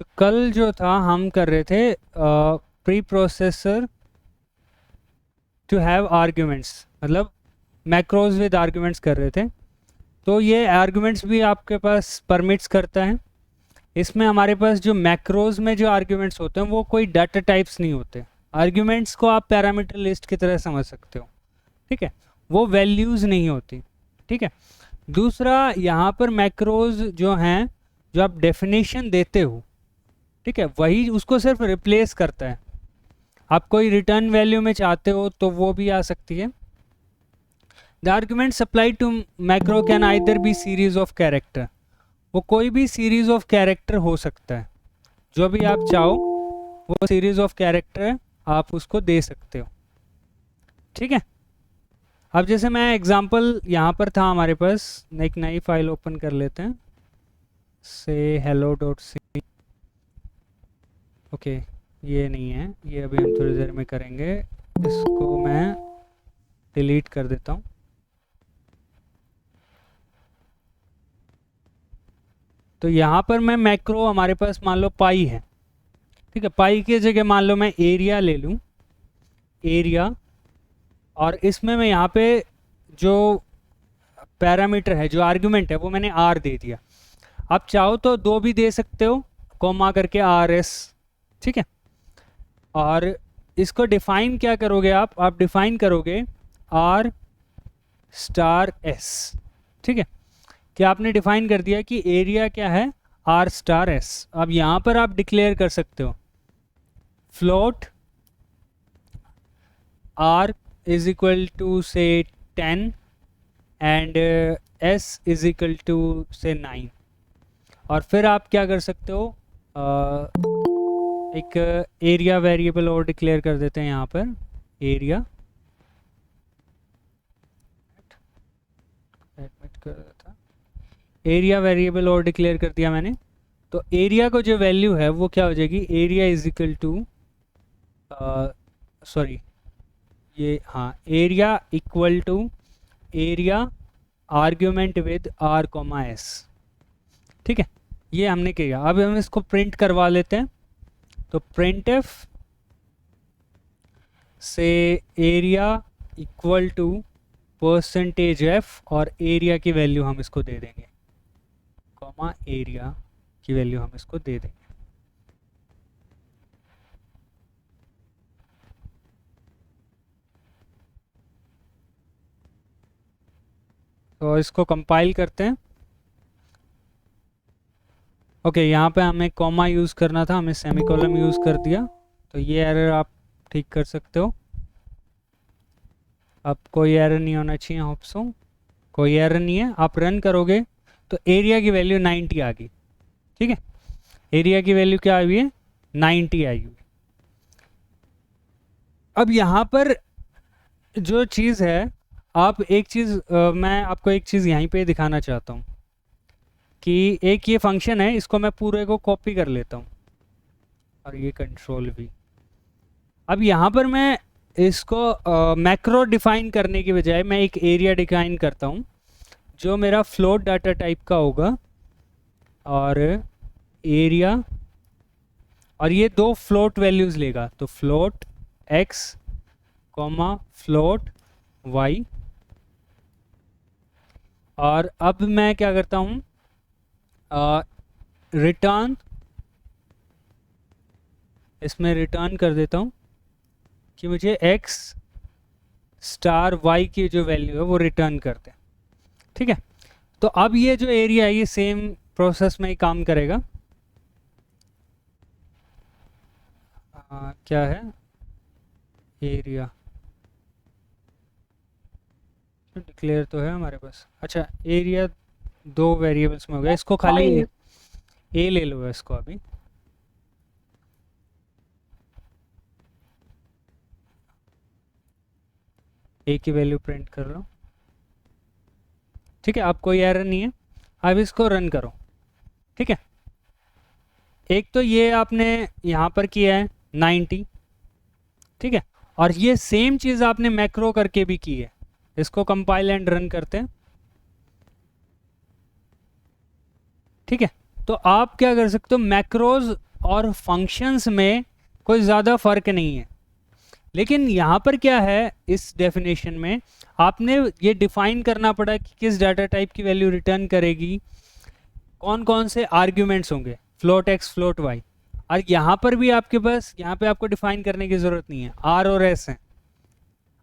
तो कल जो था हम कर रहे थे preprocessor to have arguments, मतलब मैक्रोज विद आर्ग्यूमेंट्स कर रहे थे। तो ये आर्ग्यूमेंट्स भी आपके पास परमिट्स करता है। इसमें हमारे पास जो मैक्रोज में जो आर्ग्यूमेंट्स होते हैं वो कोई डाटा टाइप्स नहीं होते। आर्ग्यूमेंट्स को आप पैरामीटर लिस्ट की तरह समझ सकते हो, ठीक है, वो वैल्यूज़ नहीं होती, ठीक है। दूसरा, यहाँ पर मैक्रोज जो हैं, जो आप डेफिनेशन देते हो, ठीक है, वही उसको सिर्फ रिप्लेस करता है। आप कोई रिटर्न वैल्यू में चाहते हो तो वो भी आ सकती है। The argument supplied to macro can either be series of character, वो कोई भी सीरीज ऑफ कैरेक्टर हो सकता है, जो भी आप चाहो वो सीरीज ऑफ कैरेक्टर है, आप उसको दे सकते हो, ठीक है। अब जैसे मैं एग्जांपल यहाँ पर था, हमारे पास एक नई फाइल ओपन कर लेते हैं, से hello.c। ओके, ये नहीं है, ये अभी हम थोड़ी देर में करेंगे। इसको मैं डिलीट कर देता हूँ। तो यहाँ पर मैं मैक्रो, हमारे पास मान लो पाई है, ठीक है, पाई की जगह मान लो मैं एरिया ले लूँ, एरिया, और इसमें मैं यहाँ पे जो पैरामीटर है, जो आर्गुमेंट है, वो मैंने आर दे दिया। आप चाहो तो दो भी दे सकते हो, कॉमा करके आर एस, ठीक है। और इसको डिफाइन क्या करोगे आप डिफाइन करोगे आर स्टार एस, ठीक है, कि आपने डिफाइन कर दिया कि एरिया क्या है, आर स्टार एस। अब यहाँ पर आप डिक्लेयर कर सकते हो float r is equal to say 10 and s is equal to say 9। और फिर आप क्या कर सकते हो, एक एरिया वेरिएबल और डिक्लेयर कर देते हैं यहाँ पर, एरिया एरिया वेरिएबल और डिक्लेयर कर दिया मैंने। तो एरिया को जो वैल्यू है वो क्या हो जाएगी, area is equal to, sorry, ये हाँ, area equal to area argument with r comma s, ठीक है। ये हमने किया। अब हम इसको प्रिंट करवा लेते हैं। तो प्रिंट एफ से area equal to percentage F, और एरिया की वैल्यू हम इसको दे देंगे, कॉमा एरिया की वैल्यू हम इसको दे देंगे। तो इसको कंपाइल करते हैं। ओके, यहाँ पे हमें कॉमा यूज़ करना था, हमें सेमीकोलन यूज़ कर दिया। तो ये एरर आप ठीक कर सकते हो। अब कोई एरर नहीं होना चाहिए, होप सो कोई एरर नहीं है। आप रन करोगे तो एरिया की वैल्यू 90 आ गई, ठीक है। एरिया की वैल्यू क्या आई हुई है, 90 आई हुई। अब यहाँ पर जो चीज़ है, आप एक चीज़ मैं आपको एक चीज़ यहीं पे दिखाना चाहता हूँ कि एक ये फंक्शन है, इसको मैं पूरे को कॉपी कर लेता हूँ, और ये कंट्रोल भी। अब यहाँ पर मैं इसको मैक्रो डिफाइन करने की बजाय मैं एक एरिया डिफाइन करता हूँ, जो मेरा फ्लोट डाटा टाइप का होगा, और एरिया, और ये दो फ्लोट वैल्यूज़ लेगा। तो float x comma float y. और अब मैं क्या करता हूँ, रिटर्न, इसमें रिटर्न कर देता हूँ कि मुझे x स्टार y की जो वैल्यू है वो रिटर्न कर दें, ठीक है। तो अब ये जो एरिया है ये सेम प्रोसेस में ही काम करेगा। क्या है एरिया, डिक्लेयर तो है हमारे पास। अच्छा, एरिया दो वेरिएबल्स में हो गया, इसको खाली ए ले लो इसको अभी। ए की वैल्यू प्रिंट कर लो, ठीक है। अब कोई एरर नहीं है। अब इसको रन करो, ठीक है। एक तो ये आपने यहाँ पर किया है 90, ठीक है, और ये सेम चीज़ आपने मैक्रो करके भी की है। इसको कंपाइल एंड रन करते हैं, ठीक है। तो आप क्या कर सकते हो, मैक्रोज और फंक्शंस में कोई ज़्यादा फ़र्क नहीं है। लेकिन यहाँ पर क्या है, इस डेफिनेशन में आपने ये डिफाइन करना पड़ा कि किस डाटा टाइप की वैल्यू रिटर्न करेगी, कौन कौन से आर्ग्यूमेंट्स होंगे, फ्लोट एक्स फ्लोट वाई। और यहाँ पर भी आपके पास, यहाँ पे आपको डिफाइन करने की ज़रूरत नहीं है, आर और एस हैं।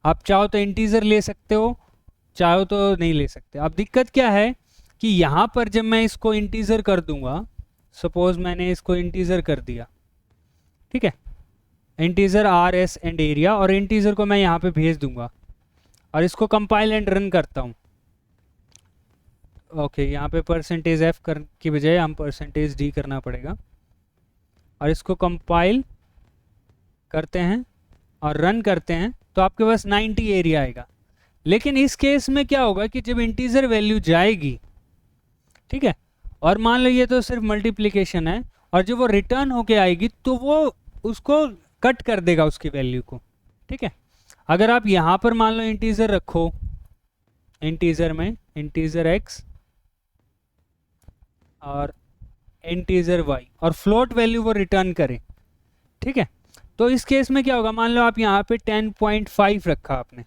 आप चाहो तो इंटीजर ले सकते हो, चाहो तो नहीं ले सकते। अब दिक्कत क्या है कि यहाँ पर जब मैं इसको इंटीजर कर दूंगा, सपोज मैंने इसको इंटीजर कर दिया, ठीक है, integer R S and area, और इंटीजर को मैं यहाँ पे भेज दूंगा और इसको कंपाइल एंड रन करता हूँ। ओके, यहाँ पे परसेंटेज एफ कर की बजाय हम परसेंटेज डी करना पड़ेगा, और इसको कंपाइल करते हैं और रन करते हैं तो आपके पास 90 एरिया आएगा। लेकिन इस केस में क्या होगा कि जब इंटीजर वैल्यू जाएगी, ठीक है, और मान लो ये तो सिर्फ मल्टीप्लिकेशन है, और जब वो रिटर्न होके आएगी तो वो उसको कट कर देगा उसकी वैल्यू को, ठीक है। अगर आप यहाँ पर मान लो इंटीजर रखो, इंटीजर में इंटीजर एक्स और इंटीजर वाई, और फ्लोट वैल्यू वो रिटर्न करे, ठीक है, तो इस केस में क्या होगा, मान लो आप यहाँ पे 10.5 रखा आपने,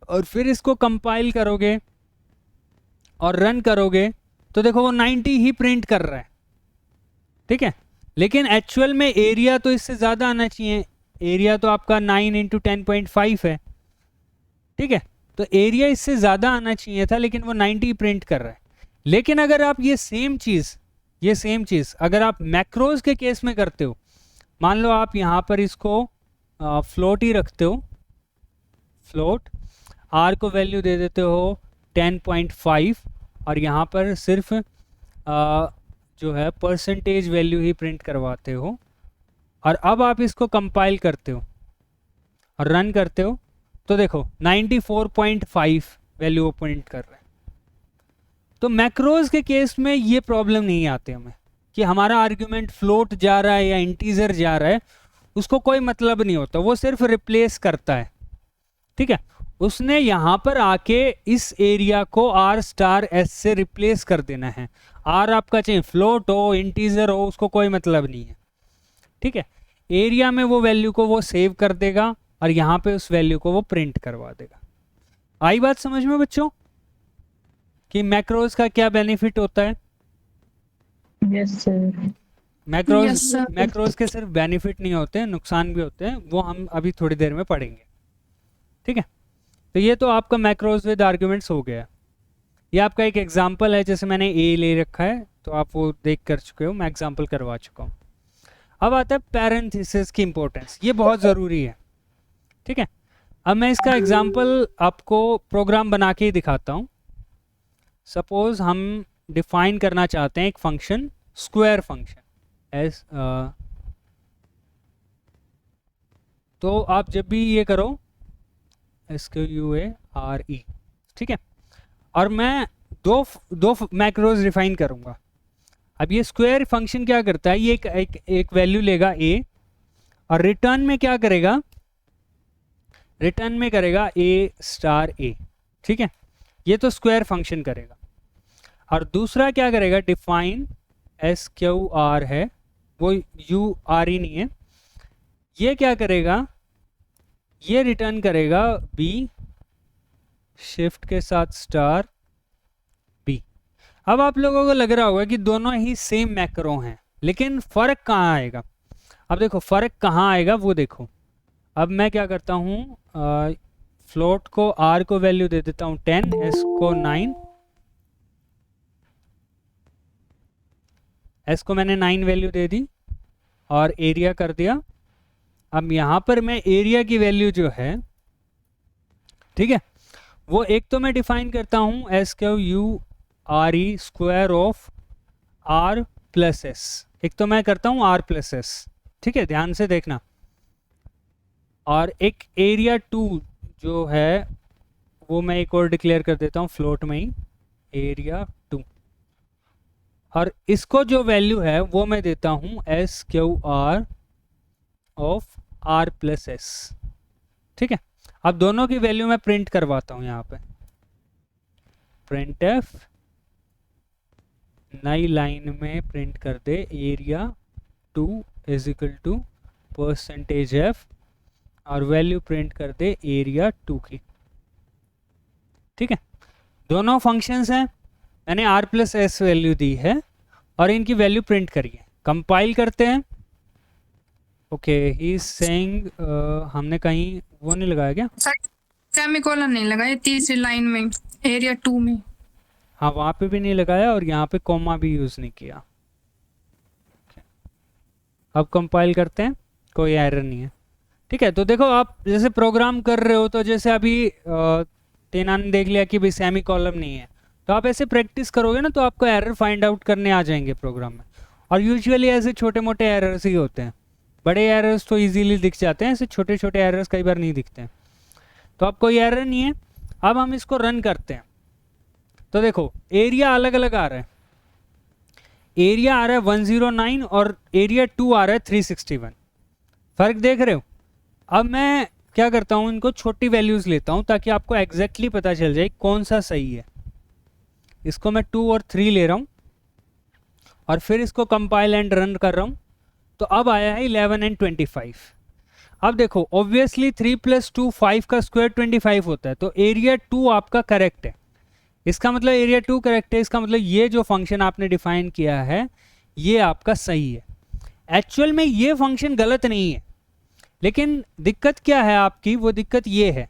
और फिर इसको कंपाइल करोगे और रन करोगे तो देखो वो 90 ही प्रिंट कर रहा है, ठीक है। लेकिन एक्चुअल में एरिया तो इससे ज़्यादा आना चाहिए, एरिया तो आपका 9 इंटू 10.5 है, ठीक है, तो एरिया इससे ज़्यादा आना चाहिए था, लेकिन वो 90 प्रिंट कर रहा है। लेकिन अगर आप ये सेम चीज़ अगर आप मैक्रोज के केस में करते हो, मान लो आप यहाँ पर इसको फ्लोट ही रखते हो, फ्लोट आर को वैल्यू दे देते हो 10.5, और यहाँ पर सिर्फ जो है परसेंटेज वैल्यू ही प्रिंट करवाते हो, और अब आप इसको कंपाइल करते हो और रन करते हो तो देखो 94.5 वैल्यू वो प्रिंट कर रहा है। तो मैक्रोज के केस में ये प्रॉब्लम नहीं आती हमें कि हमारा आर्ग्यूमेंट फ्लोट जा रहा है या इंटीजर जा रहा है, उसको कोई मतलब नहीं होता, वो सिर्फ रिप्लेस करता है, ठीक है। उसने यहाँ पर आके इस एरिया को आर स्टार एस से रिप्लेस कर देना है। आर आपका चाहे फ्लोट हो इंटीजर हो, उसको कोई मतलब नहीं है, ठीक है। एरिया में वो वैल्यू को वो सेव कर देगा और यहाँ पे उस वैल्यू को वो प्रिंट करवा देगा। आई बात समझ में बच्चों कि मैक्रोज का क्या बेनिफिट होता है? Yes sir. मैक्रोज के सिर्फ बेनिफिट नहीं होते हैं, नुकसान भी होते हैं, वो हम अभी थोड़ी देर में पढ़ेंगे, ठीक है। तो ये तो आपका मैक्रोज विद आर्ग्यूमेंट्स हो गया। ये आपका एक एग्जांपल है, जैसे मैंने ए ले रखा है तो आप वो देख कर चुके हो, मैं एग्जांपल करवा चुका हूँ। अब आता है पैरेंथेसिस की इंपॉर्टेंस, ये बहुत ज़रूरी है, ठीक है। अब मैं इसका एग्जांपल आपको प्रोग्राम बना के ही दिखाता हूँ। सपोज हम डिफाइन करना चाहते हैं एक फंक्शन, स्क्वायर फंक्शन एस, तो आप जब भी ये करो SQUARE, ठीक है, और मैं दो मैक्रोज डिफाइन करूंगा। अब ये स्क्वायर फंक्शन क्या करता है, ये एक वैल्यू लेगा a, और रिटर्न में क्या करेगा, रिटर्न में करेगा a स्टार a, ठीक है, ये तो स्क्वायर फंक्शन करेगा। और दूसरा क्या करेगा, डिफाइन SQR है, वो URE नहीं है, ये क्या करेगा, ये रिटर्न करेगा b शिफ्ट के साथ स्टार b। अब आप लोगों को लग रहा होगा कि दोनों ही सेम मैक्रो हैं, लेकिन फ़र्क कहाँ आएगा? अब देखो फ़र्क कहाँ आएगा वो देखो। अब मैं क्या करता हूँ, फ्लोट को r को वैल्यू दे देता हूँ 10, s को 9, s को मैंने 9 वैल्यू दे दी और एरिया कर दिया। अब यहाँ पर मैं एरिया की वैल्यू जो है, ठीक है, वो एक तो मैं डिफाइन करता हूँ SQURE square of R plus S, एक तो मैं करता हूँ R प्लस एस, ठीक है, ध्यान से देखना। और एक एरिया 2 जो है वो मैं एक और डिक्लेयर कर देता हूँ फ्लोट में ही, एरिया 2, और इसको जो वैल्यू है वो मैं देता हूँ SQR of R plus s, ठीक है। अब दोनों की वैल्यू मैं प्रिंट करवाता हूँ यहाँ पे, printf नई लाइन में प्रिंट कर दे area 2 is equal to percentage F और वैल्यू प्रिंट कर दे एरिया 2 की। ठीक है, दोनों फंक्शंस हैं, मैंने आर प्लस एस वैल्यू दी है और इनकी वैल्यू प्रिंट करी है। कंपाइल करते हैं। ओके, ही इज सेइंग हमने कहीं वो नहीं लगाया क्या? सेमीकोलन नहीं लगाया तीसरी लाइन में एरिया 2 में। हाँ, वहाँ पे भी नहीं लगाया और यहाँ पे कॉमा भी यूज़ नहीं किया। अब कंपाइल करते हैं, कोई एरर नहीं है। ठीक है, तो देखो आप जैसे प्रोग्राम कर रहे हो तो जैसे अभी तेना ने देख लिया कि भाई सेमी कॉलम नहीं है, तो आप ऐसे प्रैक्टिस करोगे ना तो आपको एरर फाइंड आउट करने आ जाएंगे प्रोग्राम में। और यूजुअली ऐसे छोटे मोटे एरर्स ही होते हैं, बड़े एरर्स तो इजीली दिख जाते हैं, ऐसे छोटे छोटे एरर्स कई बार नहीं दिखते हैं। तो अब कोई एरर नहीं है। अब हम इसको रन करते हैं तो देखो एरिया अलग अलग आ रहा है। एरिया आ रहा है 109 और एरिया 2 आ रहा है 361। फर्क देख रहे हो? अब मैं क्या करता हूँ, इनको छोटी वैल्यूज लेता हूँ ताकि आपको एग्जैक्टली पता चल जाए कौन सा सही है। इसको मैं 2 और 3 ले रहा हूँ और फिर इसको कंपाइल एंड रन कर रहा हूँ। तो अब आया है 11 एंड 25। अब देखो ऑब्वियसली 3 + 2 5 का स्क्वायर 25 होता है, तो एरिया 2 आपका करेक्ट है। इसका मतलब एरिया 2 करेक्ट है, इसका मतलब ये जो फंक्शन आपने डिफाइन किया है ये आपका सही है। एक्चुअल में ये फंक्शन गलत नहीं है, लेकिन दिक्कत क्या है आपकी, वो दिक्कत ये है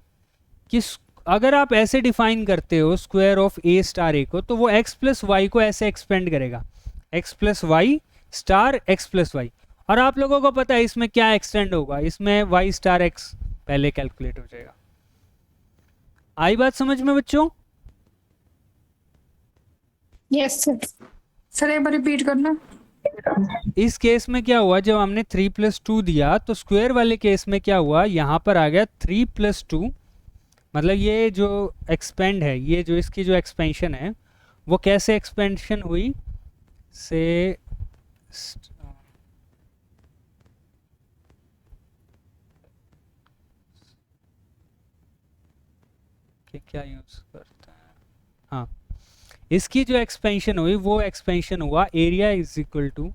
कि अगर आप ऐसे डिफाइन करते हो स्क्वायर ऑफ ए स्टार ए को, तो वो x + y को ऐसे एक्सपेंड करेगा, x + y star x + y। और आप लोगों को पता है इसमें क्या एक्सटेंड होगा, इसमें y स्टार x पहले कैलकुलेट हो जाएगा। आई बात समझ में बच्चों? Yes sir. सर एक बार रिपीट करना। इस केस में क्या हुआ, जब हमने 3 + 2 दिया तो स्क्वायर वाले केस में क्या हुआ, यहाँ पर आ गया 3 + 2, मतलब ये जो एक्सपेंड है, ये जो इसकी जो एक्सपेंशन है वो कैसे एक्सपेंशन हुई से क्या यूज करते हैं, हाँ, इसकी जो एक्सपेंशन हुई वो एक्सपेंशन हुआ area is equal to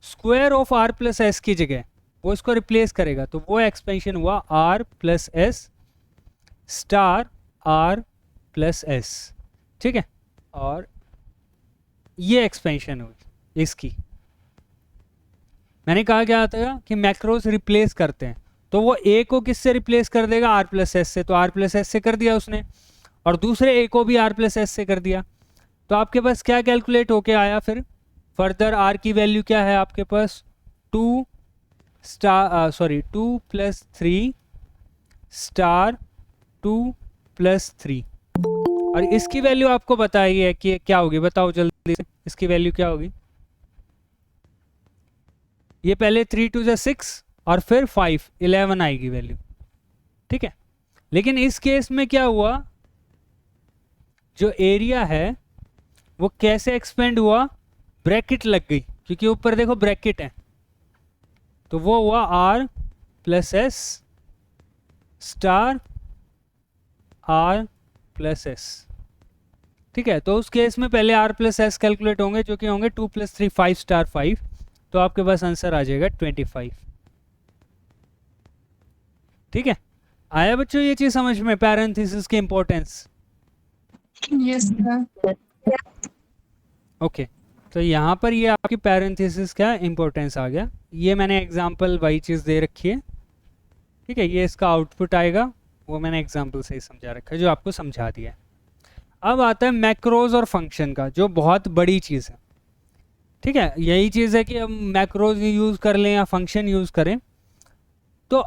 square of r plus s की जगह वो इसको रिप्लेस करेगा, तो वो एक्सपेंशन हुआ r plus s star r plus s. ठीक है, और ये एक्सपेंशन हुई इसकी। मैंने कहा क्या था कि मैक्रोस रिप्लेस करते हैं, तो वो ए को किससे रिप्लेस कर देगा, आर प्लस एस से, तो आर प्लस एस से कर दिया उसने, और दूसरे ए को भी आर प्लस एस से कर दिया। तो आपके पास क्या कैलकुलेट होके आया फिर फर्दर, आर की वैल्यू क्या है आपके पास, 2 + 3 स्टार 2 + 3। और इसकी वैल्यू आपको बताई है कि क्या होगी, बताओ जल्दी से, इसकी वैल्यू क्या होगी। ये पहले 3 × 2 = 6 और फिर 5 11 आएगी वैल्यू। ठीक है, लेकिन इस केस में क्या हुआ, जो एरिया है वो कैसे एक्सपेंड हुआ, ब्रैकेट लग गई, क्योंकि ऊपर देखो ब्रैकेट है, तो वो हुआ r plus s star r plus s. ठीक है, तो उस केस में पहले आर प्लस एस कैलकुलेट होंगे, जो कि होंगे 2 + 3 5 स्टार 5, तो आपके पास आंसर आ जाएगा 25। ठीक है, आया बच्चों ये चीज समझ में, पैरेंथेसिस की इंपॉर्टेंस। Yes sir. ओके, तो यहाँ पर ये आपकी पैरेंथेसिस का इंपॉर्टेंस आ गया। ये मैंने एग्जांपल वाई चीज़ दे रखी है। ठीक है, ये इसका आउटपुट आएगा, वो मैंने एग्जांपल से ही समझा रखा है, जो आपको समझा दिया है। अब आता है मैक्रोज और फंक्शन का, जो बहुत बड़ी चीज़ है। ठीक है, यही चीज़ है कि हम मैक्रोज यूज़ कर लें या फंक्शन यूज़ करें। तो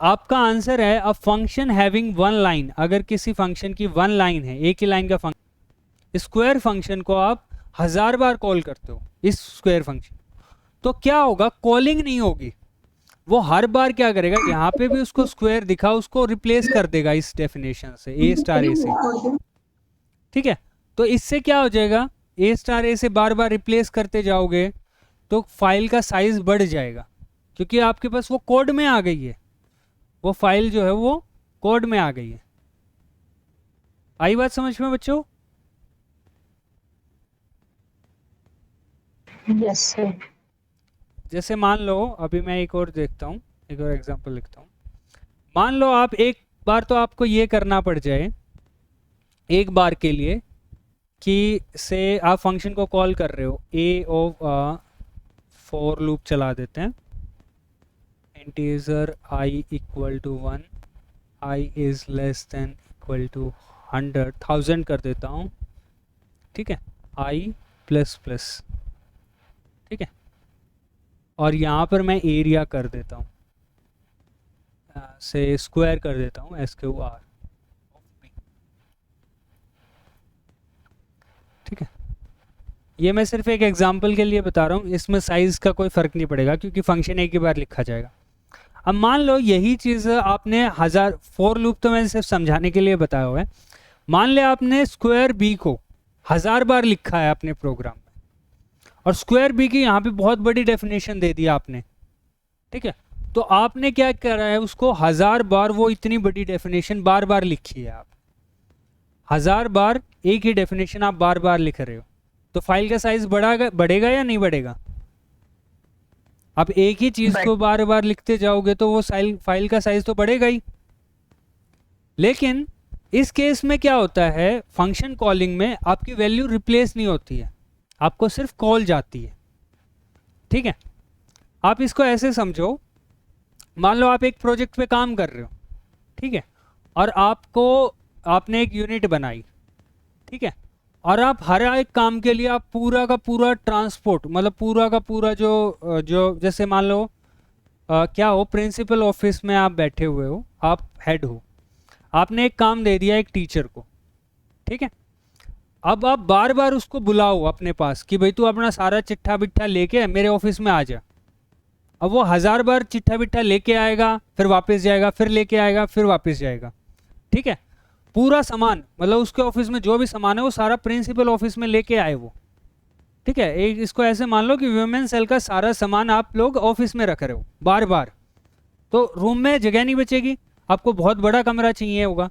आपका आंसर है अ फंक्शन हैविंग 1 लाइन। अगर किसी फंक्शन की 1 लाइन है, एक ही लाइन का फंक्शन, स्क्वायर फंक्शन को आप 1000 बार कॉल करते हो इस स्क्वायर फंक्शन, तो क्या होगा, कॉलिंग नहीं होगी, वो हर बार क्या करेगा, यहाँ पे भी उसको स्क्वायर दिखा, उसको रिप्लेस कर देगा इस डेफिनेशन से, ए स्टार ए से। ठीक है, तो इससे क्या हो जाएगा, ए स्टार ए से बार बार रिप्लेस करते जाओगे तो फाइल का साइज बढ़ जाएगा, क्योंकि आपके पास वो कोड में आ गई है, वो फाइल जो है वो कोड में आ गई है। आई बात समझ में बच्चों? Yes, sir. जैसे मान लो, अभी मैं एक और देखता हूँ, एक और एग्जांपल लिखता हूँ। मान लो आप एक बार तो आपको ये करना पड़ जाए एक बार के लिए कि से आप फंक्शन को कॉल कर रहे हो, ए ऑफ फॉर लूप चला देते हैं, integer i equal to 1, i is less than equal to 100,000 कर देता हूँ, ठीक है, आई प्लस प्लस, ठीक है, और यहाँ पर मैं एरिया कर देता हूँ, से स्क्वायर कर देता हूँ, SQR, ठीक है। ये मैं सिर्फ एक एग्जांपल के लिए बता रहा हूँ, इसमें साइज़ का कोई फ़र्क नहीं पड़ेगा क्योंकि फंक्शन एक ही बार लिखा जाएगा। अब मान लो यही चीज़ आपने फॉर लूप तो मैंने सिर्फ समझाने के लिए बताया हुआ है, मान ले आपने स्क्वायर बी को 1000 बार लिखा है अपने प्रोग्राम में, और स्क्वायर बी की यहाँ पे बहुत बड़ी डेफिनेशन दे दी आपने, ठीक है, तो आपने क्या करा है, उसको 1000 बार वो इतनी बड़ी डेफिनेशन बार बार लिखी है, आप 1000 बार एक ही डेफिनेशन आप बार बार लिख रहे हो, तो फाइल का साइज बढ़ेगा या नहीं बढ़ेगा? आप एक ही चीज को बार बार लिखते जाओगे तो वो फाइल का साइज तो बढ़ेगा ही। लेकिन इस केस में क्या होता है, फंक्शन कॉलिंग में आपकी वैल्यू रिप्लेस नहीं होती है, आपको सिर्फ कॉल जाती है, ठीक है। आप इसको ऐसे समझो, मान लो आप एक प्रोजेक्ट पे काम कर रहे हो, ठीक है, और आपने एक यूनिट बनाई, ठीक है, और आप हर एक काम के लिए आप पूरा का पूरा ट्रांसपोर्ट, मतलब पूरा का पूरा जो जैसे मान लो क्या हो, प्रिंसिपल ऑफिस में आप बैठे हुए हो, आप हेड हो, आपने एक काम दे दिया एक टीचर को, ठीक है, अब आप बार बार उसको बुलाओ अपने पास कि भाई तू अपना सारा चिट्ठा बिट्ठा लेके मेरे ऑफिस में आ जा। अब वो 1000 बार चिट्ठा बिट्ठा लेके आएगा, फिर वापस जाएगा, फिर लेके आएगा, फिर वापस जाएगा, ठीक है, पूरा सामान, मतलब उसके ऑफिस में जो भी सामान है वो सारा प्रिंसिपल ऑफिस में लेके आए वो, ठीक है। एक इसको ऐसे मान लो कि वुमेन सेल का सारा सामान आप लोग ऑफिस में रख रहे हो बार बार, तो रूम में जगह नहीं बचेगी, आपको बहुत बड़ा कमरा चाहिए होगा,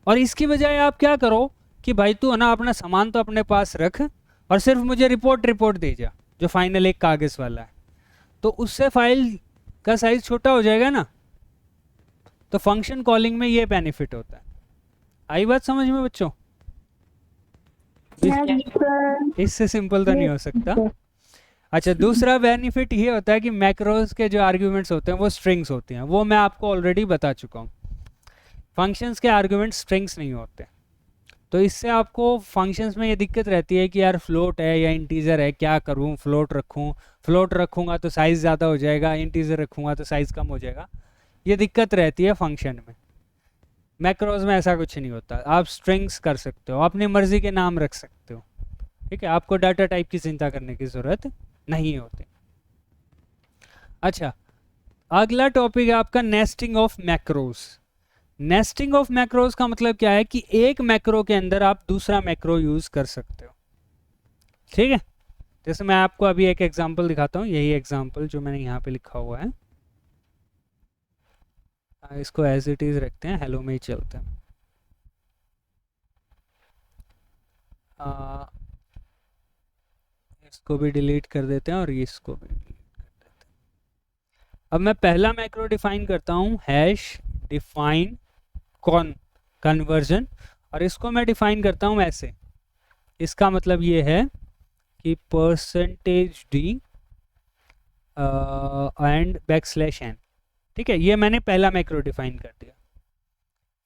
और इसकी बजाय आप क्या करो कि भाई तू ना अपना सामान तो अपने पास रख और सिर्फ मुझे रिपोर्ट दे जा, जो फाइनल एक कागज़ वाला है, तो उससे फाइल का साइज छोटा हो जाएगा ना। तो फंक्शन कॉलिंग में ये बेनिफिट होता है। आई बात समझ में बच्चों? इससे सिंपल तो नहीं हो सकता। अच्छा, दूसरा बेनिफिट ये होता है कि मैक्रोज के जो आर्ग्यूमेंट्स होते हैं वो स्ट्रिंग्स होते हैं, वो मैं आपको ऑलरेडी बता चुका हूँ। फंक्शंस के आर्ग्यूमेंट्स स्ट्रिंग्स नहीं होते, तो इससे आपको फंक्शंस में ये दिक्कत रहती है कि यार फ्लोट है या इंटीजर है, क्या करूँ, फ्लोट रखूँ, फ्लोट रखूँगा तो साइज़ ज़्यादा हो जाएगा, इंटीजर रखूँगा तो साइज़ कम हो जाएगा, ये दिक्कत रहती है फंक्शन में। मैक्रोज में ऐसा कुछ नहीं होता, आप स्ट्रिंग्स कर सकते हो, अपनी मर्जी के नाम रख सकते हो, ठीक है, आपको डाटा टाइप की चिंता करने की ज़रूरत नहीं होती। अच्छा, अगला टॉपिक है आपका nesting of macros. Nesting of macros का मतलब क्या है कि एक मैक्रो के अंदर आप दूसरा मैक्रो यूज़ कर सकते हो, ठीक है। जैसे मैं आपको अभी एक एग्जांपल दिखाता हूँ, यही एग्जांपल जो मैंने यहाँ पे लिखा हुआ है, इसको एज इट इज़ रखते हैं, हेलो में ही चलते हैं। इसको भी डिलीट कर देते हैं और इसको भी डिलीट कर देते हैं। अब मैं पहला मैक्रो डिफाइन करता हूँ, हैश डिफाइन कन्वर्जन, और इसको मैं डिफाइन करता हूँ ऐसे, इसका मतलब ये है कि %d एंड \n, ठीक है, ये मैंने पहला मैक्रो डिफाइन कर दिया।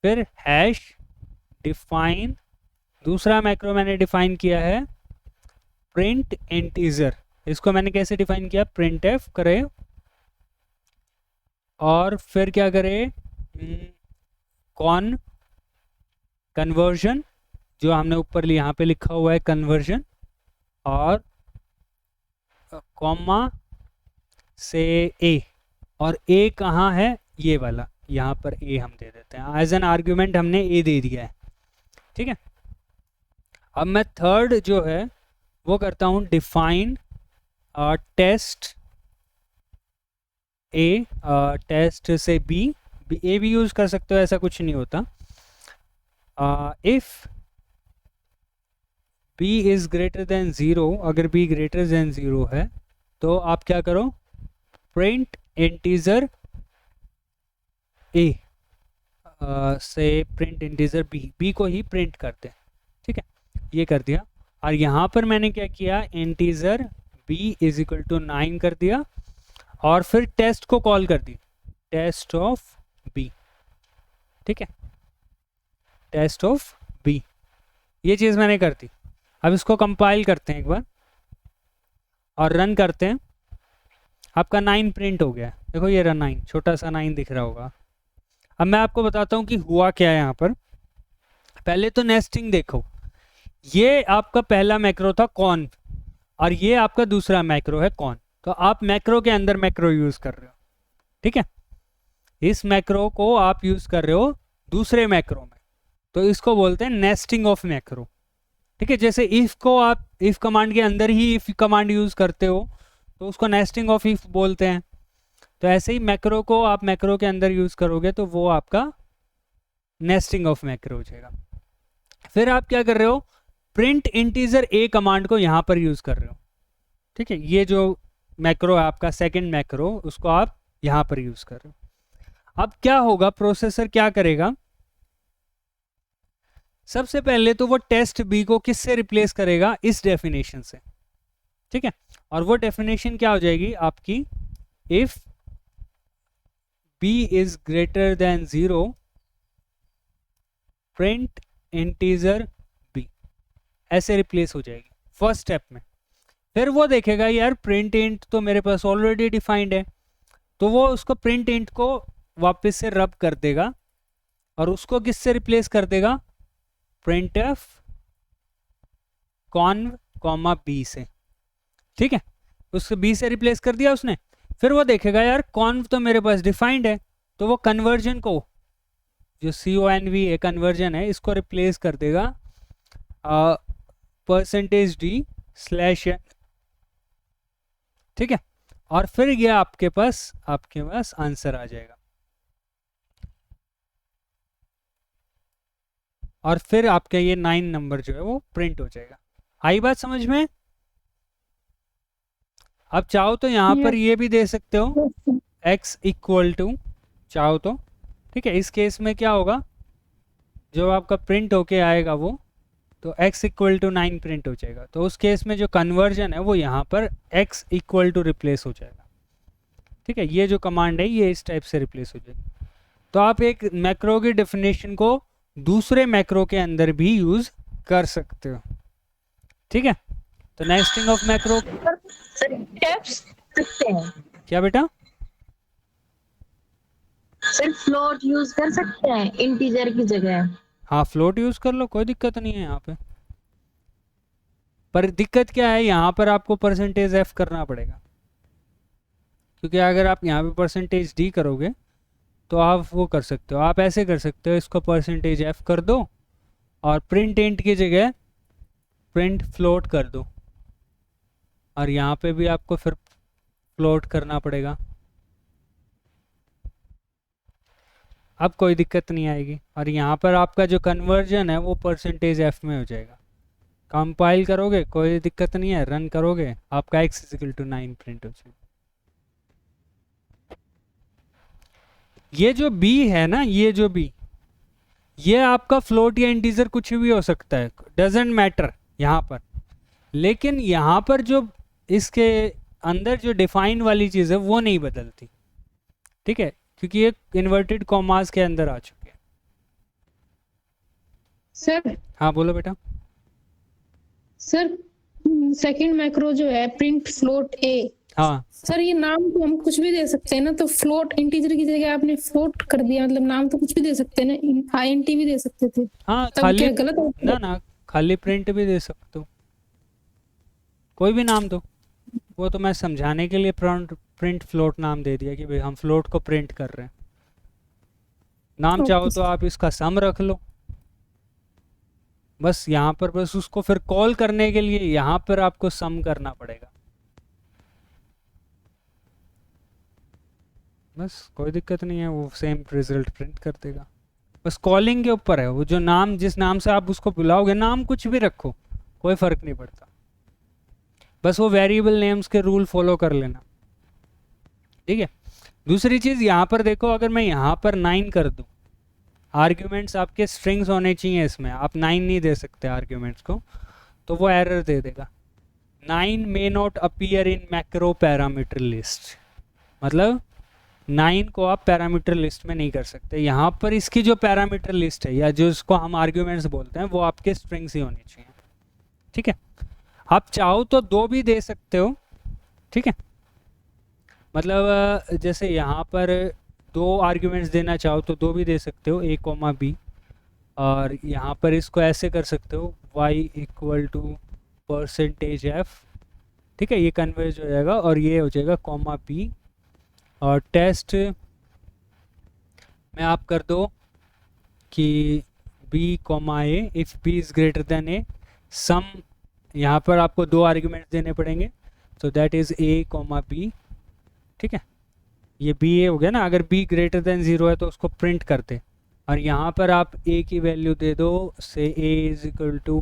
फिर हैश डिफाइन, दूसरा मैक्रो मैंने डिफाइन किया है प्रिंट इंटीजर, इसको मैंने कैसे डिफाइन किया, printf करे, और फिर क्या करे, कन्वर्जन, जो हमने ऊपर यहाँ पे लिखा हुआ है कन्वर्जन, और कॉमा से ए, और ए कहाँ है, ये वाला, यहाँ पर ए हम दे देते हैं, एज एन आर्ग्यूमेंट हमने ए दे दिया है, ठीक है। अब मैं थर्ड जो है वो करता हूँ डिफाइन टेस्ट ए, टेस्ट से बी, ए भी यूज़ कर सकते हो, ऐसा कुछ नहीं होता। If b is greater than 0, अगर b ग्रेटर देन 0 है तो आप क्या करो, प्रिंट इंटीजर a से प्रिंट इंटीजर b को ही प्रिंट करते हैं, ठीक है, ये कर दिया। और यहाँ पर मैंने क्या किया, integer b is equal to 9 कर दिया और फिर टेस्ट को कॉल कर दी, टेस्ट ऑफ b, ठीक है, टेस्ट ऑफ b, ये चीज़ मैंने कर दी। अब इसको कंपाइल करते हैं एक बार और रन करते हैं। आपका 9 प्रिंट हो गया, देखो ये रन 9, छोटा सा 9 दिख रहा होगा। अब मैं आपको बताता हूँ कि हुआ क्या है यहाँ पर। पहले तो नेस्टिंग देखो, ये आपका पहला मैक्रो था कॉन और ये आपका दूसरा मैक्रो है कॉन, तो आप मैक्रो के अंदर मैक्रो यूज़ कर रहे हो, ठीक है, इस मैक्रो को आप यूज़ कर रहे हो दूसरे मैक्रो में, तो इसको बोलते हैं नेस्टिंग ऑफ मैक्रो, ठीक है। जैसे इफ़ को आप इफ़ कमांड के अंदर ही इफ़ कमांड यूज़ करते हो तो उसको नेस्टिंग ऑफ इफ़ बोलते हैं, तो ऐसे ही मैक्रो को आप मैक्रो के अंदर यूज़ करोगे तो वो आपका नेस्टिंग ऑफ मैक्रो हो जाएगा। फिर आप क्या कर रहे हो, प्रिंट इंटीजर ए कमांड को यहाँ पर यूज़ कर रहे हो, ठीक है, ये जो मैक्रो है आपका सेकंड मैक्रो, उसको आप यहाँ पर यूज़ कर रहे हो। अब क्या होगा, प्रोसेसर क्या करेगा, सबसे पहले तो वो टेस्ट बी को किससे रिप्लेस करेगा, इस डेफिनेशन से, ठीक है, और वो डेफिनेशन क्या हो जाएगी आपकी, if b is greater than 0 print integer b, ऐसे रिप्लेस हो जाएगी फर्स्ट स्टेप में। फिर वो देखेगा यार प्रिंट इंट तो मेरे पास ऑलरेडी डिफाइंड है, तो वो उसको प्रिंट इंट को वापस से रब कर देगा और उसको किससे रिप्लेस कर देगा, print f conv comma b से, ठीक है, उसको बी से रिप्लेस कर दिया उसने। फिर वो देखेगा यार कॉन्व तो मेरे पास डिफाइंड है, तो वो कन्वर्जन को, जो CONV है कन्वर्जन है, इसको रिप्लेस कर देगा %d/n, ठीक है, और फिर ये आपके पास आंसर आ जाएगा। और फिर आपका ये 9 नंबर जो है वो प्रिंट हो जाएगा। आई बात समझ में? अब चाहो तो यहाँ पर ये भी दे सकते हो x इक्वल टू, चाहो तो, ठीक है, इस केस में क्या होगा, जो आपका प्रिंट होके आएगा वो, तो x इक्वल टू 9 प्रिंट हो जाएगा, तो उस केस में जो कन्वर्जन है वो यहाँ पर x इक्वल टू रिप्लेस हो जाएगा, ठीक है, ये जो कमांड है ये इस टाइप से रिप्लेस हो जाएगी। तो आप एक मैक्रो की डेफिनेशन को दूसरे मैक्रो के अंदर भी यूज कर सकते हो, ठीक है। तो नेस्टिंग ऑफ मैक्रो सकते हैं, क्या बेटा, सिर्फ फ्लोट यूज कर सकते हैं इंटीजर की जगह। हाँ फ्लोट यूज कर लो, कोई दिक्कत नहीं है यहाँ पे, पर दिक्कत क्या है, यहाँ पर आपको %f करना पड़ेगा, क्योंकि अगर आप यहाँ पे %d करोगे तो आप वो कर सकते हो, आप ऐसे कर सकते हो, इसको %f कर दो और प्रिंट इंट की जगह प्रिंट फ्लोट कर दो, और यहाँ पे भी आपको फिर फ्लोट करना पड़ेगा, अब कोई दिक्कत नहीं आएगी। और यहाँ पर आपका जो कन्वर्जन है वो %f में हो जाएगा। कंपाइल करोगे कोई दिक्कत नहीं है, रन करोगे आपका x = 9 प्रिंट हो जाएगा। ये जो b है ना, ये जो b, ये आपका फ्लोट या इंटीजर कुछ भी हो सकता है, डजेंट मैटर यहाँ पर, लेकिन यहाँ पर जो इसके अंदर जो डिफाइन वाली चीज़ है वो नहीं बदलती, ठीक है, क्योंकि ये इन्वर्टेड कॉमास के अंदर आ चुके हैं। सर हाँ बोलो बेटा। सर सेकंड मैक्रो जो है प्रिंट फ्लोट ए, हाँ सर ये नाम तो हम कुछ भी दे सकते हैं ना, तो फ्लोट इंटीजर की जगह आपने फ्लोट कर दिया, मतलब नाम तो कुछ भी दे सकते हैं ना, INT भी दे सकते थे, हाँ, तब खाली क्या गलत हो? ना खाली प्रिंट भी दे सकते हो, कोई भी नाम दो, वो तो मैं समझाने के लिए प्रिंट फ्लोट नाम दे दिया कि भाई हम फ्लोट को प्रिंट कर रहे हैं। नाम चाहो तो आप इसका सम रख लो, बस यहाँ पर बस उसको फिर कॉल करने के लिए यहाँ पर आपको सम करना पड़ेगा, बस कोई दिक्कत नहीं है, वो सेम रिजल्ट प्रिंट कर देगा। बस कॉलिंग के ऊपर है, वो जो नाम जिस नाम से आप उसको बुलाओगे, नाम कुछ भी रखो कोई फ़र्क नहीं पड़ता, बस वो वेरिएबल नेम्स के रूल फॉलो कर लेना, ठीक है। दूसरी चीज़ यहाँ पर देखो, अगर मैं यहाँ पर 9 कर दूँ, आर्ग्यूमेंट्स आपके स्ट्रिंग्स होने चाहिए इसमें, आप 9 नहीं दे सकते आर्ग्यूमेंट्स को, तो वो एरर दे देगा। 9 may not appear in macro parameter list, मतलब 9 को आप पैरामीटर लिस्ट में नहीं कर सकते। यहाँ पर इसकी जो पैरामीटर लिस्ट है या जो इसको हम आर्ग्यूमेंट्स बोलते हैं वो आपके स्ट्रिंग्स ही होनी चाहिए, ठीक है। आप चाहो तो 2 भी दे सकते हो, ठीक है, मतलब जैसे यहाँ पर 2 आर्ग्यूमेंट्स देना चाहो तो 2 भी दे सकते हो, a कॉमा b, और यहाँ पर इसको ऐसे कर सकते हो y इक्वल टू %f, ठीक है, ये कन्वर्ज हो जाएगा और ये हो जाएगा कॉमा b, और टेस्ट में आप कर दो कि b comma a, if b is greater than a, सम यहाँ पर आपको 2 आर्ग्यूमेंट्स देने पड़ेंगे, so that is a comma b, ठीक है, ये बी ए हो गया ना। अगर b ग्रेटर देन 0 है तो उसको प्रिंट करते, और यहाँ पर आप a की वैल्यू दे दो से a इज़ इक्वल टू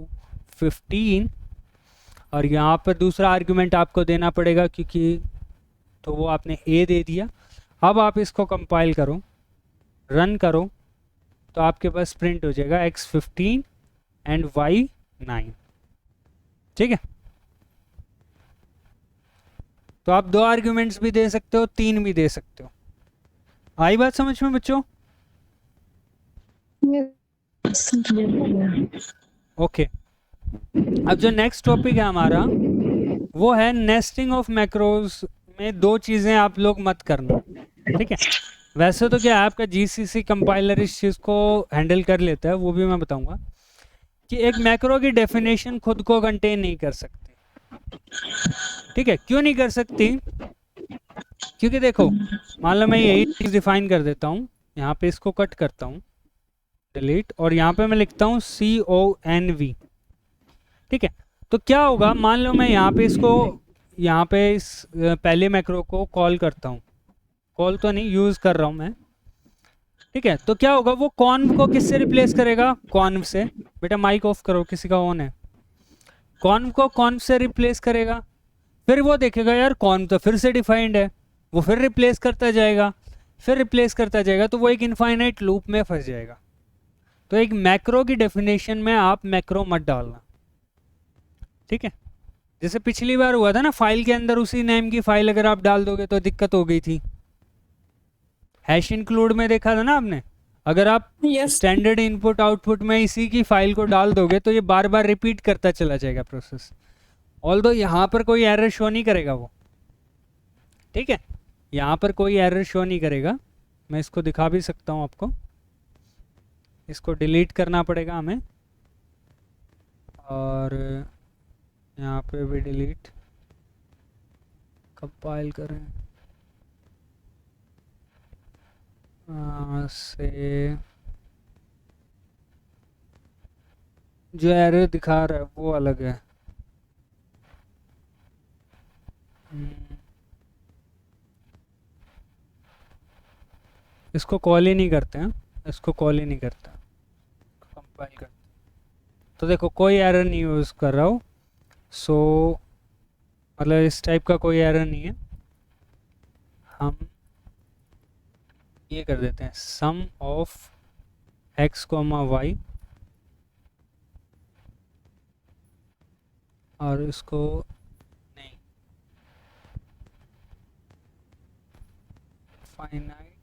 15, और यहाँ पर दूसरा आर्ग्यूमेंट आपको देना पड़ेगा क्योंकि, तो वो आपने a दे दिया। अब आप इसको कंपाइल करो, रन करो, तो आपके पास प्रिंट हो जाएगा x 15 एंड y 9, ठीक है। तो आप 2 आर्ग्यूमेंट्स भी दे सकते हो, 3 भी दे सकते हो। आई बात समझ में बच्चों? ओके, अब जो नेक्स्ट टॉपिक है हमारा वो है नेस्टिंग ऑफ मैक्रोज में 2 चीज़ें आप लोग मत करना, ठीक है। वैसे तो क्या आपका जीसीसी कंपाइलर इस चीज़ को हैंडल कर लेता है, वो भी मैं बताऊंगा कि एक मैक्रो की डेफिनेशन खुद को कंटेन नहीं कर सकती, ठीक है। क्यों नहीं कर सकती? क्योंकि देखो, मान लो मैं यही चीज़ डिफाइन कर देता हूँ, यहाँ पे इसको कट करता हूँ, डिलीट, और यहाँ पे मैं लिखता हूँ CONV, ठीक है। तो क्या होगा, मान लो मैं यहाँ पे इसको, यहाँ पे इस पहले मैक्रो को कॉल करता हूँ, कॉल तो नहीं, यूज़ कर रहा हूँ मैं, ठीक है। तो क्या होगा, वो कॉन्व को किससे रिप्लेस करेगा? कॉन्व से। बेटा माइक ऑफ करो, किसी का ऑन है। कॉन्व को कॉन्व से रिप्लेस करेगा, फिर वो देखेगा यार कॉन्व तो फिर से डिफाइंड है, वो फिर रिप्लेस करता जाएगा, फिर रिप्लेस करता जाएगा, तो वो एक इनफाइनाइट लूप में फंस जाएगा। तो एक मैक्रो की डेफिनेशन में आप मैक्रो मत डालना, ठीक है। जैसे पिछली बार हुआ था ना, फाइल के अंदर उसी नेम की फाइल अगर आप डाल दोगे तो दिक्कत हो गई थी। हैश इंक्लूड में देखा था ना आपने, अगर आप स्टैंडर्ड इनपुट आउटपुट में इसी की फाइल को डाल दोगे तो ये बार बार रिपीट करता चला जाएगा प्रोसेस, ऑल्दो यहाँ पर कोई एरर शो नहीं करेगा वो, ठीक है, यहाँ पर कोई एरर शो नहीं करेगा। मैं इसको दिखा भी सकता हूँ आपको, इसको डिलीट करना पड़ेगा हमें, और यहाँ पे भी डिलीट, कंपाइल करें से, जो एरर दिखा रहा है वो अलग है। इसको कॉल ही नहीं करते हैं, इसको कॉल ही नहीं करता, कंपाइल करते, तो देखो कोई एरर नहीं यूज़ कर रहा हो, सो मतलब इस टाइप का कोई एरर नहीं है। हम ये कर देते हैं सम ऑफ x कॉमा y, और इसको नहीं, infinite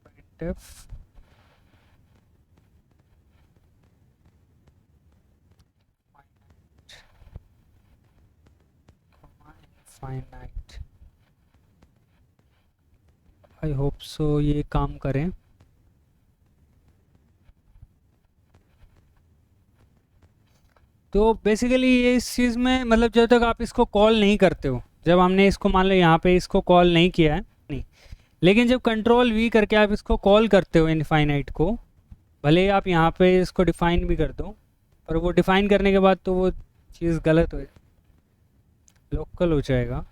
printf finite, I hope so ये काम करें। तो बेसिकली ये इस चीज़ में, मतलब जब तक आप इसको कॉल नहीं करते हो, जब हमने इसको मान लो यहाँ पे इसको कॉल नहीं किया है, नहीं, लेकिन जब कंट्रोल V करके आप इसको कॉल करते हो इनफाइनाइट को, भले ही आप यहाँ पे इसको डिफ़ाइन भी कर दो, पर वो डिफ़ाइन करने के बाद तो वो चीज़ गलत हो, लोकल हो जाएगा।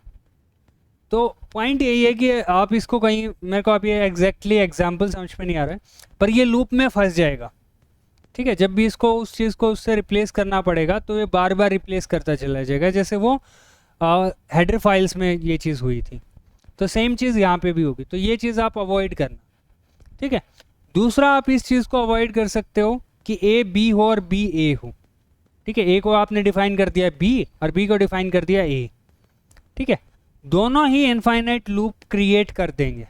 तो पॉइंट यही है कि आप इसको कहीं, मेरे को अभी एग्जैक्टली एग्जाम्पल समझ में नहीं आ रहा है, पर ये लूप में फंस जाएगा। ठीक है, जब भी इसको उस चीज़ को उससे रिप्लेस करना पड़ेगा तो ये बार बार रिप्लेस करता चला जाएगा, जैसे वो हेडर फाइल्स में ये चीज़ हुई थी। तो सेम चीज़ यहाँ पे भी होगी, तो ये चीज़ आप अवॉइड करना। ठीक है, दूसरा आप इस चीज़ को अवॉइड कर सकते हो कि ए बी हो और बी ए हो। ठीक है, ए को आपने डिफाइन कर दिया बी और बी को डिफाइन कर दिया ए। ठीक है, दोनों ही इनफाइनाइट लूप क्रिएट कर देंगे,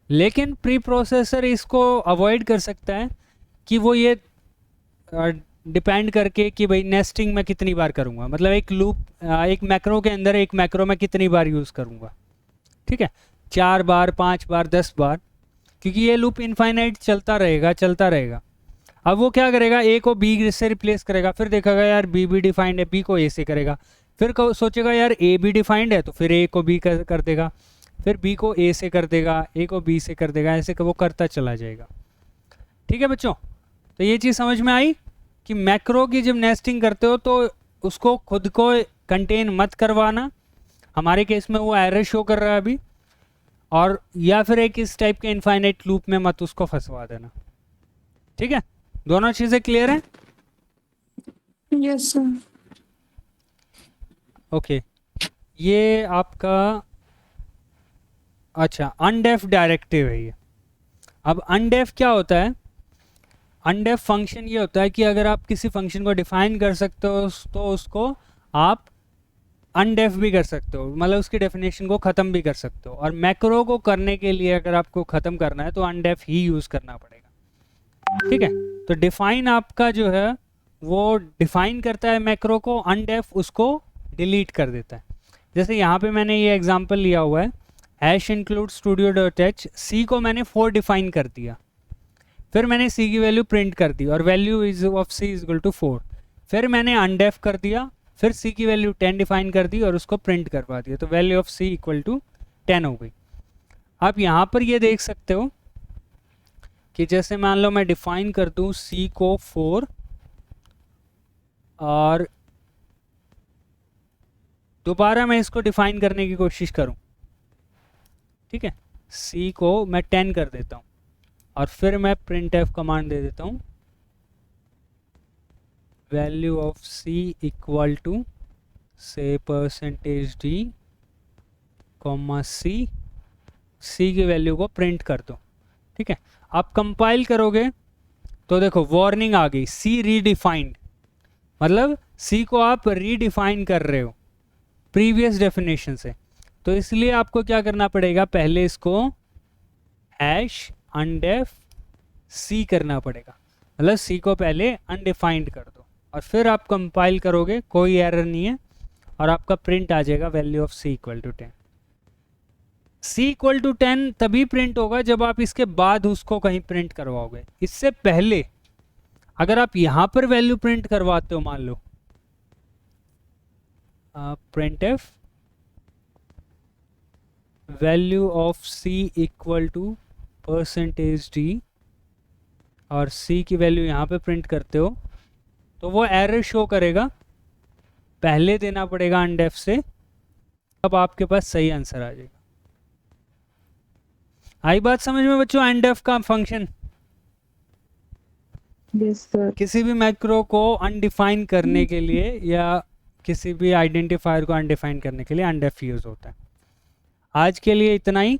लेकिन प्री प्रोसेसर इसको अवॉइड कर सकता है कि वो ये डिपेंड करके कि भाई नेस्टिंग में कितनी बार करूँगा, मतलब एक लूप एक मैक्रो के अंदर एक मैक्रो में कितनी बार यूज़ करूँगा। ठीक है, 4 बार 5 बार 10 बार, क्योंकि ये लूप इनफाइनाइट चलता रहेगा। अब वो क्या करेगा, ए को बी से रिप्लेस करेगा, फिर देखेगा यार बी भी डिफाइंड है, बी को ए से करेगा, फिर सोचेगा यार ए भी डिफाइंड है तो फिर ए को बी कर देगा, फिर बी को ए से कर देगा, ए को बी से कर देगा, ऐसे वो करता चला जाएगा। ठीक है बच्चों, तो ये चीज़ समझ में आई कि मैक्रो की जब नेस्टिंग करते हो तो उसको खुद को कंटेन मत करवाना, हमारे केस में वो एरर शो कर रहा है अभी, और या फिर एक इस टाइप के इनफाइनाइट लूप में मत उसको फंसवा देना। ठीक है, दोनों चीज़ें क्लियर हैं? Yes sir. ओके, ये आपका अच्छा अनडेफ डायरेक्टिव है ये। अब अनडेफ क्या होता है? अनडेफ फंक्शन ये होता है कि अगर आप किसी फंक्शन को डिफाइन कर सकते हो तो उसको आप अनडेफ भी कर सकते हो, मतलब उसकी डेफिनेशन को ख़त्म भी कर सकते हो। और मैक्रो को करने के लिए अगर आपको ख़त्म करना है तो अनडेफ ही यूज़ करना पड़ेगा। ठीक है, तो डिफाइन आपका जो है वो डिफाइन करता है मैक्रो को, अनडेफ उसको डिलीट कर देता है। जैसे यहाँ पे मैंने ये एग्जांपल लिया हुआ है, hash include studio dot H, C को मैंने 4 डिफाइन कर दिया, फिर मैंने सी की वैल्यू प्रिंट कर दी और value is of c is equal to 4, फिर मैंने अनडेफ कर दिया, फिर सी की वैल्यू 10 डिफाइन कर दी और उसको प्रिंट करवा दिया, तो value of C equal to 10 हो गई। आप यहाँ पर ये देख सकते हो कि जैसे मान लो मैं डिफाइन कर दूँ सी को 4 और दोबारा मैं इसको डिफाइन करने की कोशिश करूं, ठीक है, सी को मैं 10 कर देता हूं और फिर मैं प्रिंट एफ कमांड दे देता हूं value of C equal to से %d कॉमा सी की वैल्यू को प्रिंट कर दो। ठीक है, आप कंपाइल करोगे तो देखो वार्निंग आ गई, सी रीडिफाइंड, मतलब सी को आप रीडिफाइन कर रहे हो प्रीवियस डेफिनेशन से। तो इसलिए आपको क्या करना पड़ेगा, पहले इसको हैश अनडेफ सी करना पड़ेगा, मतलब सी को पहले अनडिफाइंड कर दो और फिर आप कंपाइल करोगे, कोई एरर नहीं है और आपका प्रिंट आ जाएगा value of C equal to 10। C equal to 10 तभी प्रिंट होगा जब आप इसके बाद उसको कहीं प्रिंट करवाओगे। इससे पहले अगर आप यहाँ पर वैल्यू प्रिंट करवाते हो, मान लो print F value of C equal to %d और सी की वैल्यू यहाँ पे प्रिंट करते हो तो वो एरर शो करेगा, पहले देना पड़ेगा अनडेफ से, अब आपके पास सही आंसर आ जाएगा। आई बात समझ में बच्चों? अनडेफ का फंक्शन यस सर। किसी भी मैक्रो को अनडिफाइन करने के लिए या किसी भी आइडेंटिफायर को अनडिफाइन करने के लिए अनडेफ यूज होता है। आज के लिए इतना ही।